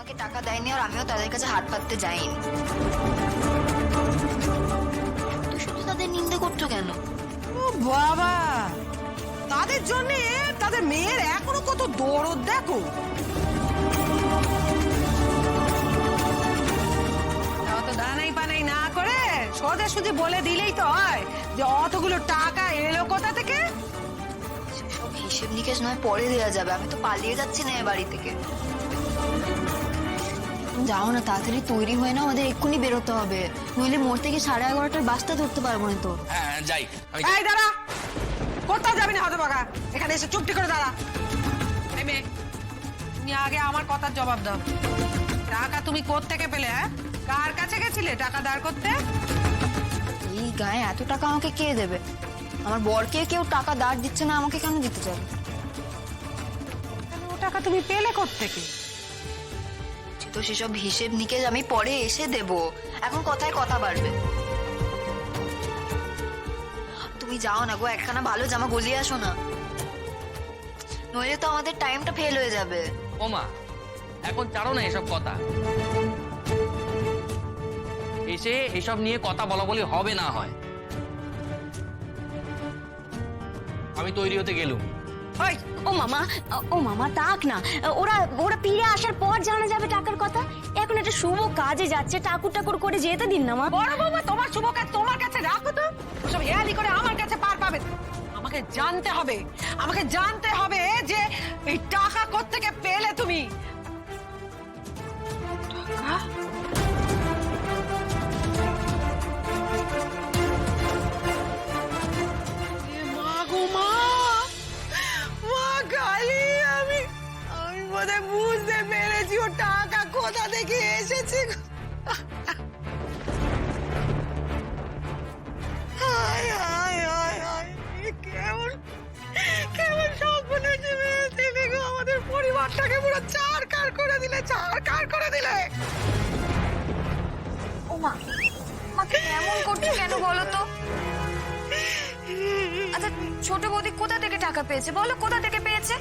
আমাকে টাকা দেয়নি আর আমিও তাদের কাছে হাত পাততে যাইনি। তুই শুধু তাদের নিন্দে করছো কেন? ও বাবা, তাদের জন্য তাদের মেয়ের এখনো কত দরদ দেখো। তো দানাই পানাই না করে সোজা সুজি বলে দিলেই তো হয় যে অতগুলো টাকা এলো কোথা থেকে। সব হিসেব নিকেশ নয় পরে দেওয়া যাবে, আমি তো পালিয়ে যাচ্ছি না এ বাড়ি থেকে। যাও না, তাড়াতাড়ি তৈরি হয়ে না, আমাদের এক্ষুনি বেরোতে হবে, নইলে মোড় থেকে 11:30টার বাসটা ধরতে পারবো না তো। হ্যাঁ যাই। এই দাঁড়া, কোথাও যাবি না হতভাগা, এখানে এসে চুপটি করে দাঁড়া। এই মেয়ে, তুমি আগে আমার কথার জবাব দাও। টাকা তুমি কোত্থেকে পেলে? হ্যাঁ, কার কাছে গেছিলে টাকা ধার করতে? এই গায়ে এত টাকা আমাকে কে দেবে? আমার বরকে কেউ টাকা ধার দিচ্ছে না, আমাকে কেন দিতে যাবে? ও টাকা তুমি পেলে কোত্থেকে? তো সেসব হিসেব নিকেশ আমি পরে এসে দেব, এখন কথায় কথা বাড়বে। তুমি যাও না গো, একখানা ভালো জামা গলিয়ে আসো না, নইলে তো আমাদের টাইমটা ফেল হয়ে যাবে। ও মা, এখন ছাড়ো না এসব কথা, এসে এসব নিয়ে কথা বলা বলি হবে না হয়। আমি তৈরি হতে গেলুম। ওই ও মামা তাক না, ওরা ওরা ফিরে আসার পর জানা যাবে টাকার কথা। এখন একটা শুভ কাজে যাচ্ছে, ঠাকুর ঠাকুর করে যেতে দিন না মা। বড় বৌমা, তোমার শুভ কাজ তোমার কাছে রাখো তো, ওসব হেয়ালি করে আমার কাছে পার পাবে। আমাকে জানতে হবে যে এই টাকা কোত্থেকে পেলে তুমি। টাকা? এ মা গো মা, মা কালী, আমি বোধহয় বুঝতে পেরেছি ও টাকা কোথা থেকে এসেছে। হায় হায় হায় হায়, কেমন কেমন সর্বনাশী মেয়ে ছেলে গো, আমাদের পরিবারটাকে পুরো ছারখার করে দিলে। ও মা, আমাকে এমন করছো কেন বলো তো? আচ্ছা, ছোট বৌদি কোথা থেকে টাকা পেয়েছে বলো, কোথা থেকে পেয়েছে?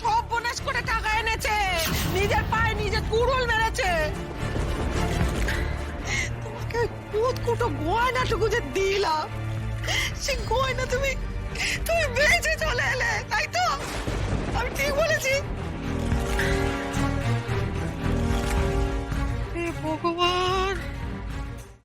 সর্বনাশ করে টাকা এনেছে, নিজের পায়ে নিজে কুড়ুল মেরেছে। তোমাকে কুটো গয়নাটুকু যে দিলাম, সে গয়না তুমি বেঁচে চলে এলে, তাই তো? আমি ঠিক বলেছি? হে ভগবান,